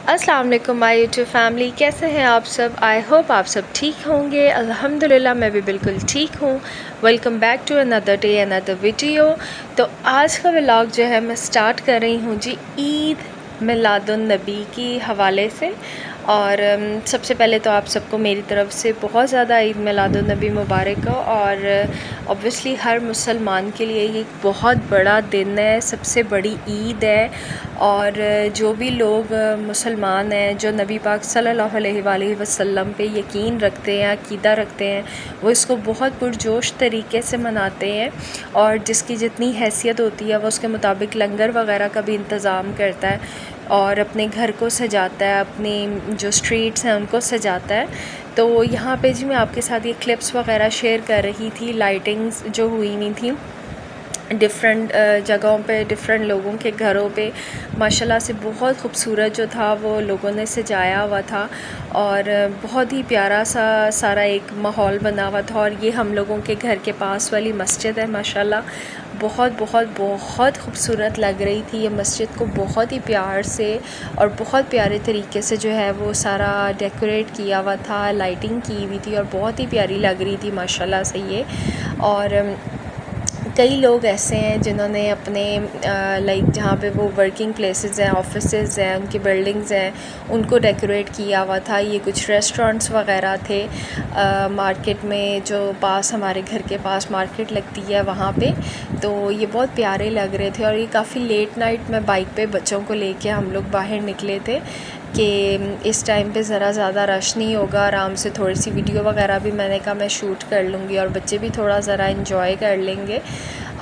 अस्सलाम वालेकुम my YouTube family, कैसे हैं आप सब। आई होप आप सब ठीक होंगे। अल्हम्दुलिल्लाह मैं भी बिल्कुल ठीक हूँ। Welcome back to another day another video. तो आज का व्लॉग जो है मैं स्टार्ट कर रही हूँ जी ईद मिलादुन नबी की हवाले से। और सबसे पहले तो आप सबको मेरी तरफ़ से बहुत ज़्यादा ईद मिलादुन नबी मुबारक हो। और ऑब्वियसली हर मुसलमान के लिए ये एक बहुत बड़ा दिन है, सबसे बड़ी ईद है। और जो भी लोग मुसलमान हैं जो नबी पाक सल्लल्लाहु अलैहि वसल्लम पे यकीन रखते हैं, अक़ीदा रखते हैं, वो इसको बहुत पुरजोश तरीके से मनाते हैं। और जिसकी जितनी हैसियत होती है वो उसके मुताबिक लंगर वग़ैरह का भी इंतज़ाम करता है और अपने घर को सजाता है, अपनी जो स्ट्रीट्स हैं उनको सजाता है। तो यहाँ पे जी मैं आपके साथ ये क्लिप्स वग़ैरह शेयर कर रही थी, लाइटिंग्स जो हुई हुई थी डिफरेंट जगहों पे, डिफरेंट लोगों के घरों पे। माशाल्लाह से बहुत खूबसूरत जो था वो लोगों ने सजाया हुआ था और बहुत ही प्यारा सा सारा एक माहौल बना हुआ था। और ये हम लोगों के घर के पास वाली मस्जिद है, माशाल्लाह बहुत बहुत बहुत खूबसूरत लग रही थी। ये मस्जिद को बहुत ही प्यार से और बहुत प्यारे तरीके से जो है वो सारा डेकोरेट किया हुआ था, लाइटिंग की हुई थी और बहुत ही प्यारी लग रही थी माशाल्लाह से ये। और कई लोग ऐसे हैं जिन्होंने अपने लाइक जहाँ पे वो वर्किंग प्लेसेस हैं, ऑफिसेज़ हैं, उनकी बिल्डिंग्स हैं, उनको डेकोरेट किया हुआ था। ये कुछ रेस्टोरेंट्स वग़ैरह थे मार्केट में, जो पास हमारे घर के पास मार्केट लगती है वहाँ पे। तो ये बहुत प्यारे लग रहे थे। और ये काफ़ी लेट नाइट में बाइक पे बच्चों को लेके हम लोग बाहर निकले थे कि इस टाइम पे ज़रा ज़्यादा रश नहीं होगा, आराम से थोड़ी सी वीडियो वगैरह भी मैंने कहा मैं शूट कर लूँगी और बच्चे भी थोड़ा ज़रा इन्जॉय कर लेंगे।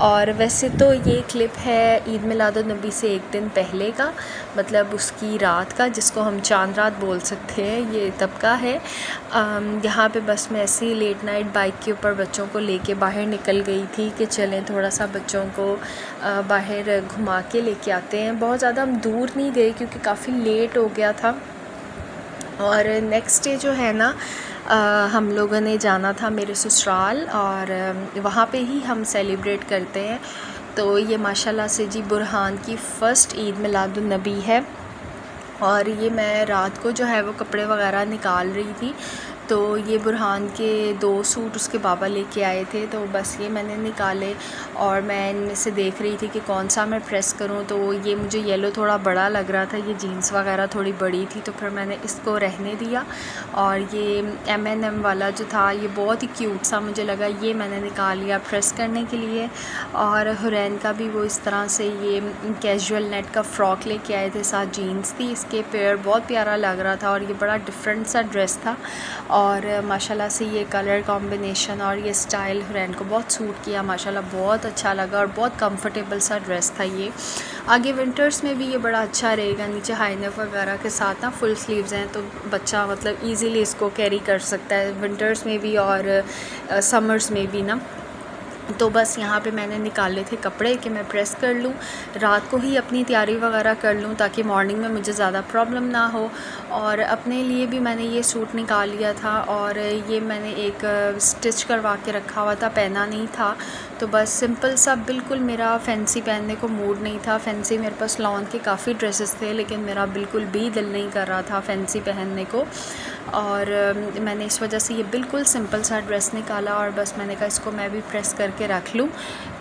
और वैसे तो ये क्लिप है ईद मिलादुन नबी से एक दिन पहले का, मतलब उसकी रात का, जिसको हम चांद रात बोल सकते हैं, ये तब का है। यहाँ पे बस मैं ऐसे ही लेट नाइट बाइक के ऊपर बच्चों को लेके बाहर निकल गई थी कि चलें थोड़ा सा बच्चों को बाहर घुमा के लेके आते हैं। बहुत ज़्यादा हम दूर नहीं गए क्योंकि काफ़ी लेट हो गया था। और नेक्स्ट डे जो है ना हम लोगों ने जाना था मेरे ससुराल और वहाँ पे ही हम सेलिब्रेट करते हैं। तो ये माशाल्लाह से जी बुरहान की फ़र्स्ट ईद मिलादुन नबी है। और ये मैं रात को जो है वो कपड़े वगैरह निकाल रही थी, तो ये बुरहान के 2 सूट उसके बाबा लेके आए थे, तो बस ये मैंने निकाले और मैं इनमें से देख रही थी कि कौन सा मैं प्रेस करूं। तो ये मुझे येलो थोड़ा बड़ा लग रहा था, ये जीन्स वगैरह थोड़ी बड़ी थी, तो फिर मैंने इसको रहने दिया। और ये M&M वाला जो था ये बहुत ही क्यूट सा मुझे लगा, ये मैंने निकाल लिया प्रेस करने के लिए। और हुरैन का भी वो इस तरह से ये कैजुअल नेट का फ़्रॉक लेके आए थे, साथ जीन्स थी, इसके पेयर बहुत प्यारा लग रहा था और ये बड़ा डिफरेंट सा ड्रेस था। और माशाल्लाह से ये कलर कॉम्बिनेशन और ये स्टाइल हुरैन को बहुत सूट किया, माशाल्लाह बहुत अच्छा लगा और बहुत कंफर्टेबल सा ड्रेस था ये। आगे विंटर्स में भी ये बड़ा अच्छा रहेगा, नीचे हाई नेक वगैरह के साथ ना फुल स्लीव्स हैं, तो बच्चा मतलब इजीली इसको कैरी कर सकता है विंटर्स में भी और समर्स में भी ना। तो बस यहाँ पे मैंने निकाले थे कपड़े कि मैं प्रेस कर लूँ, रात को ही अपनी तैयारी वगैरह कर लूँ ताकि मॉर्निंग में मुझे ज़्यादा प्रॉब्लम ना हो। और अपने लिए भी मैंने ये सूट निकाल लिया था और ये मैंने एक स्टिच करवा के रखा हुआ था, पहना नहीं था। तो बस सिंपल सा, बिल्कुल मेरा फैंसी पहनने को मूड नहीं था। फैंसी मेरे पास लॉन के काफ़ी ड्रेसेस थे लेकिन मेरा बिल्कुल भी दिल नहीं कर रहा था फैंसी पहनने को। और मैंने इस वजह से ये बिल्कुल सिंपल सा ड्रेस निकाला और बस मैंने कहा इसको मैं भी प्रेस करके रख लूँ।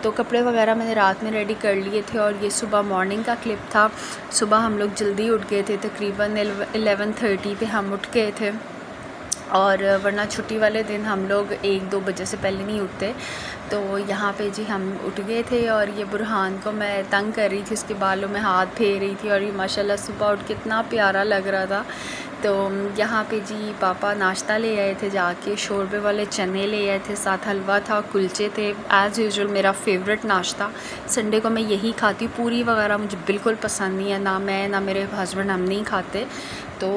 तो कपड़े वगैरह मैंने रात में रेडी कर लिए थे और ये सुबह मॉर्निंग का क्लिप था। सुबह हम लोग जल्दी उठ गए थे, तकरीबन 11:30 पे हम उठ गए थे और वरना छुट्टी वाले दिन हम लोग 1-2 बजे से पहले नहीं उठते। तो यहाँ पे जी हम उठ गए थे और ये बुरहान को मैं तंग कर रही थी, उसके बालों में हाथ फेर रही थी और ये माशाल्लाह सुबह उठ के इतना प्यारा लग रहा था। तो यहाँ पे जी पापा नाश्ता ले आए थे, जाके शोरबे वाले चने ले आए थे, साथ हलवा था, कुलचे थे। एज़ यूजुअल मेरा फेवरेट नाश्ता, संडे को मैं यही खाती हूँ। पूरी वगैरह मुझे बिल्कुल पसंद नहीं है, ना मैं ना मेरे हस्बैंड, हम नहीं खाते। तो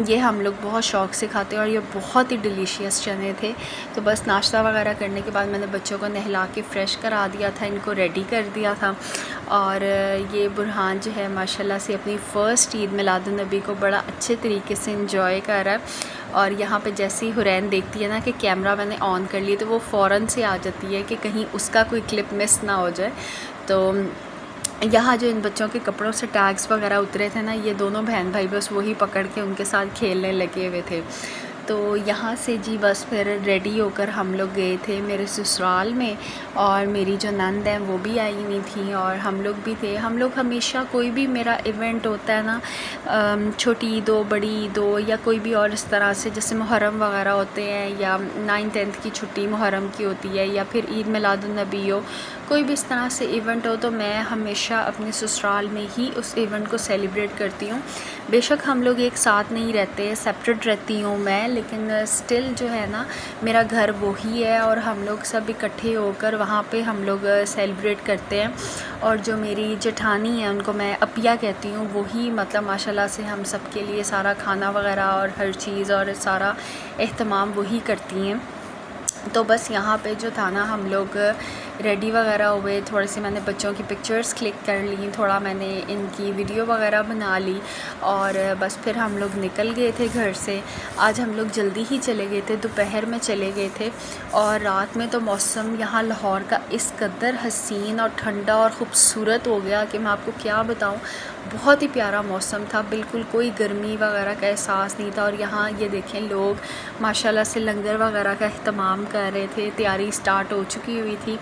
ये हम लोग बहुत शौक़ से खाते हैं और ये बहुत ही डिलीशियस चने थे। तो बस नाश्ता वगैरह करने के बाद मैंने बच्चों को नहला के फ़्रेश करा दिया था, इनको रेडी कर दिया था। और ये बुरहान जो है माशाल्लाह से अपनी फ़र्स्ट ईद मिलादुन नबी को बड़ा अच्छे तरीके से इंजॉय कर रहा है। और यहाँ पे जैसे ही हुरैन देखती है ना कि कैमरा मैंने ऑन कर लिया, तो वो फ़ौरन से आ जाती है कि कहीं उसका कोई क्लिप मिस ना हो जाए। तो यहाँ जो इन बच्चों के कपड़ों से टैग्स वगैरह उतरे थे ना, ये दोनों बहन भाई बस वही पकड़ के उनके साथ खेलने लगे हुए थे। तो यहाँ से जी बस फिर रेडी होकर हम लोग गए थे मेरे ससुराल में, और मेरी जो नंद है वो भी आई हुई थी और हम लोग भी थे। हम लोग हमेशा कोई भी मेरा इवेंट होता है ना, छोटी ईद हो, बड़ी ईद हो, या कोई भी और इस तरह से, जैसे मुहर्रम वगैरह होते हैं या 9-10 की छुट्टी मुहर्रम की होती है, या फिर ईद मिलादुन्नबी हो, कोई भी इस तरह से इवेंट हो, तो मैं हमेशा अपने ससुराल में ही उस इवेंट को सेलिब्रेट करती हूँ। बेशक हम लोग एक साथ नहीं रहते, सेपरेट रहती हूँ मैं, लेकिन स्टिल जो है ना, मेरा घर वही है और हम लोग सब इकट्ठे होकर वहाँ पे हम लोग सेलिब्रेट करते हैं। और जो मेरी जेठानी है, उनको मैं अपिया कहती हूँ, वही मतलब माशाल्लाह से हम सब के लिए सारा खाना वगैरह और हर चीज़ और सारा एहतमाम वही करती हैं। तो बस यहाँ पे जो था ना, हम लोग रेडी वगैरह हुए, थोड़ी सी मैंने बच्चों की पिक्चर्स क्लिक कर ली, थोड़ा मैंने इनकी वीडियो वगैरह बना ली, और बस फिर हम लोग निकल गए थे घर से। आज हम लोग जल्दी ही चले गए थे, दोपहर में चले गए थे, और रात में तो मौसम यहाँ लाहौर का इस कदर हसीन और ठंडा और ख़ूबसूरत हो गया कि मैं आपको क्या बताऊँ। बहुत ही प्यारा मौसम था, बिल्कुल कोई गर्मी वगैरह का एहसास नहीं था। और यहाँ ये देखें, लोग माशाल्लाह से लंगर वगैरह का अहतमाम कर रहे थे, तैयारी स्टार्ट हो चुकी हुई थी।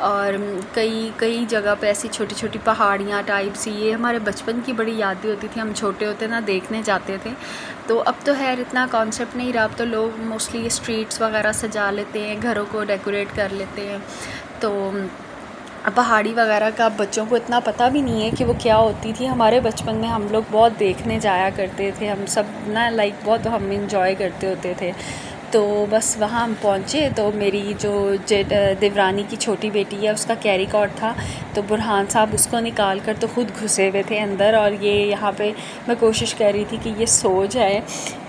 और कई जगह पे ऐसी छोटी छोटी पहाड़ियाँ टाइप सी, ये हमारे बचपन की बड़ी यादें होती थी, हम छोटे होते ना देखने जाते थे। तो अब तो खैर इतना कॉन्सेप्ट नहीं रहा, अब तो लोग मोस्टली स्ट्रीट्स वगैरह सजा लेते हैं, घरों को डेकोरेट कर लेते हैं। तो पहाड़ी वगैरह का बच्चों को इतना पता भी नहीं है कि वो क्या होती थी। हमारे बचपन में हम लोग बहुत देखने जाया करते थे, हम सब ना लाइक बहुत हम इंजॉय करते होते थे। तो बस वहाँ हम पहुँचे, तो मेरी जो देवरानी की छोटी बेटी है, उसका कैरी कॉट था, तो बुरहान साहब उसको निकाल कर तो ख़ुद घुसे हुए थे अंदर, और ये यहाँ पे मैं कोशिश कर रही थी कि ये सो जाए।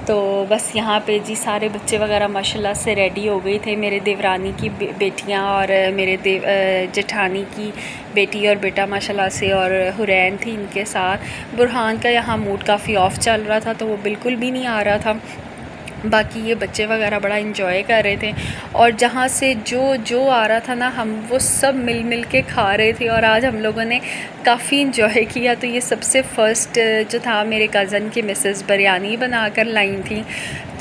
तो बस यहाँ पे जी सारे बच्चे वगैरह माशाल्लाह से रेडी हो गए थे, मेरे देवरानी की बेटियाँ और मेरे जेठानी की बेटी और बेटा माशाल्लाह से, और हुरैन थी इनके साथ। बुरहान का यहाँ मूड काफ़ी ऑफ चल रहा था, तो वो बिल्कुल भी नहीं आ रहा था। बाकी ये बच्चे वगैरह बड़ा इंजॉय कर रहे थे, और जहाँ से जो आ रहा था ना, हम वो सब मिल के खा रहे थे, और आज हम लोगों ने काफ़ी इंजॉय किया। तो ये सबसे फ़र्स्ट जो था, मेरे कज़न की मिसेस बिरयानी बना कर लाई थी,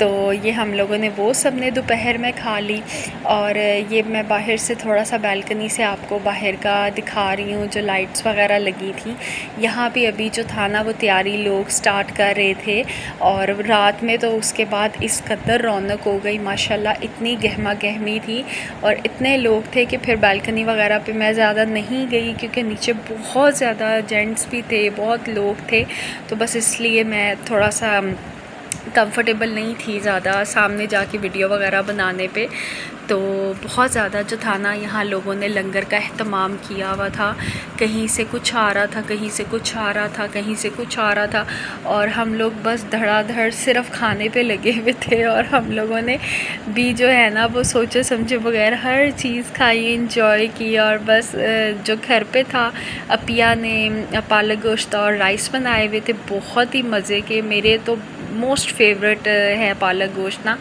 तो ये हम लोगों ने वो सब ने दोपहर में खा ली। और ये मैं बाहर से थोड़ा सा बालकनी से आपको बाहर का दिखा रही हूँ, जो लाइट्स वगैरह लगी थी यहाँ पे अभी जो था ना, वो तैयारी लोग स्टार्ट कर रहे थे। और रात में तो उसके बाद इस कदर रौनक हो गई माशाल्लाह, इतनी गहमा गहमी थी और इतने लोग थे कि फिर बालकनी वगैरह पे मैं ज़्यादा नहीं गई, क्योंकि नीचे बहुत ज़्यादा जेंट्स भी थे, बहुत लोग थे, तो बस इसलिए मैं थोड़ा सा कंफर्टेबल नहीं थी ज़्यादा सामने जाके वीडियो वगैरह बनाने पे। तो बहुत ज़्यादा जो था ना, यहाँ लोगों ने लंगर का अहतमाम किया हुआ था, कहीं से कुछ आ रहा था, कहीं से कुछ आ रहा था, कहीं से कुछ आ रहा था, और हम लोग बस धड़ाधड़ सिर्फ खाने पे लगे हुए थे। और हम लोगों ने भी जो है ना, वो सोचे समझे बगैर हर चीज़ खाई, इंजॉय की। और बस जो घर पे था, अपिया ने पालक गोश्त और राइस बनाए हुए थे, बहुत ही मज़े के, मेरे तो मोस्ट फेवरेट है पालक गोश्त ना,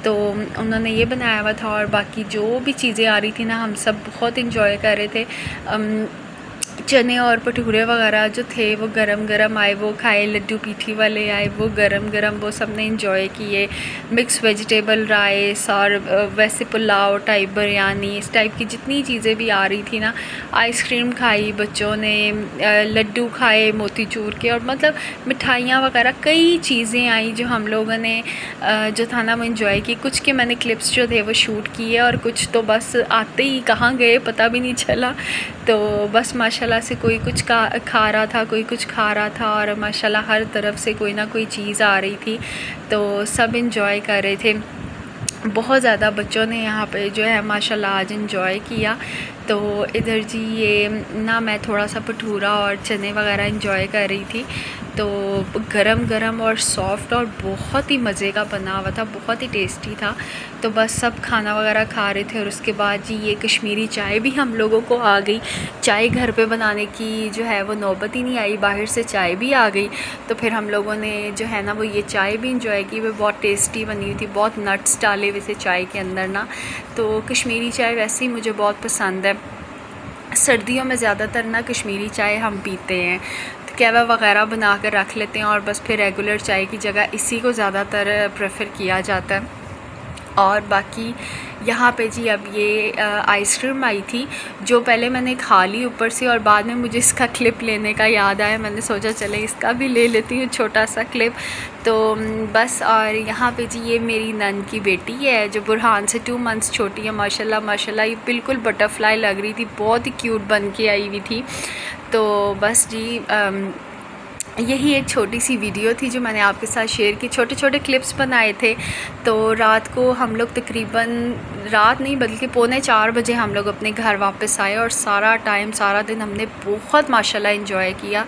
तो उन्होंने ये बनाया हुआ था। और बाकी जो भी चीज़ें आ रही थी ना, हम सब बहुत इंजॉय कर रहे थे। चने और भटूरे वगैरह जो थे वो गरम गरम आए, वो खाए, लड्डू पीठी वाले आए, वो गरम गरम वो सब ने इंजॉय किए। मिक्स वेजिटेबल राइस और वैसे पुलाव टाइप, बिरयानी, इस टाइप की जितनी चीज़ें भी आ रही थी ना, आइसक्रीम खाई बच्चों ने, लड्डू खाए मोतीचूर के, और मतलब मिठाइयाँ वगैरह कई चीज़ें आई जो हम लोगों ने जो था ना वो इंजॉय की। कुछ के मैंने क्लिप्स जो थे वो शूट किए, और कुछ तो बस आते ही कहाँ गए पता भी नहीं चला। तो बस माशाल्लाह से कोई कुछ खा रहा था, कोई कुछ खा रहा था, और माशाल्लाह हर तरफ से कोई ना कोई चीज़ आ रही थी, तो सब इंजॉय कर रहे थे। बहुत ज़्यादा बच्चों ने यहाँ पे जो है माशाल्लाह आज इंजॉय किया। तो इधर जी ये ना, मैं थोड़ा सा भटूरा और चने वगैरह इंजॉय कर रही थी, तो गरम गरम और सॉफ्ट और बहुत ही मज़े का बना हुआ था, बहुत ही टेस्टी था। तो बस सब खाना वगैरह खा रहे थे, और उसके बाद जी ये कश्मीरी चाय भी हम लोगों को आ गई। चाय घर पे बनाने की जो है वो नौबत ही नहीं आई, बाहर से चाय भी आ गई। तो फिर हम लोगों ने जो है ना वो ये चाय भी इंजॉय की, वो बहुत टेस्टी बनी हुई थी, बहुत नट्स डाले हुए थे चाय के अंदर ना। तो कश्मीरी चाय वैसे ही मुझे बहुत पसंद है, सर्दियों में ज़्यादातर ना कश्मीरी चाय हम पीते हैं, तो कहवा वगैरह बना कर रख लेते हैं और बस फिर रेगुलर चाय की जगह इसी को ज़्यादातर प्रेफर किया जाता है। और बाकी यहाँ पे जी अब ये आइसक्रीम आई थी जो पहले मैंने खा ली ऊपर से, और बाद में मुझे इसका क्लिप लेने का याद आया, मैंने सोचा चले इसका भी ले लेती हूँ छोटा सा क्लिप। तो बस, और यहाँ पे जी ये मेरी नन की बेटी है जो बुरहान से 2 मंथ्स छोटी है। माशाल्लाह माशाल्लाह ये बिल्कुल बटरफ्लाई लग रही थी, बहुत ही क्यूट बन के आई हुई थी। तो बस जी यही एक छोटी सी वीडियो थी जो मैंने आपके साथ शेयर की, छोटे छोटे क्लिप्स बनाए थे। तो रात को हम लोग तकरीबन, रात नहीं बल्कि 3:45 बजे हम लोग अपने घर वापस आए, और सारा टाइम सारा दिन हमने बहुत माशाल्लाह एंजॉय किया।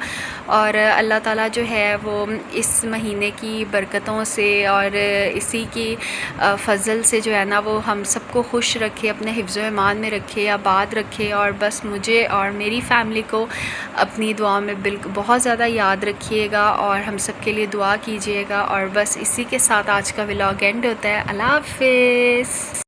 और अल्लाह ताला जो है वो इस महीने की बरकतों से और इसी की फ़ज़ल से जो है ना वो हम सबको खुश रखे, अपने हिफ्ज़ व ईमान में रखे, आबाद रखे। और बस मुझे और मेरी फ़ैमिली को अपनी दुआ में बिल्कुल बहुत ज़्यादा याद रखिएगा और हम सब के लिए दुआ कीजिएगा। और बस इसी के साथ आज का व्लॉग एंड होता है। अल्लाह हाफ़िज़।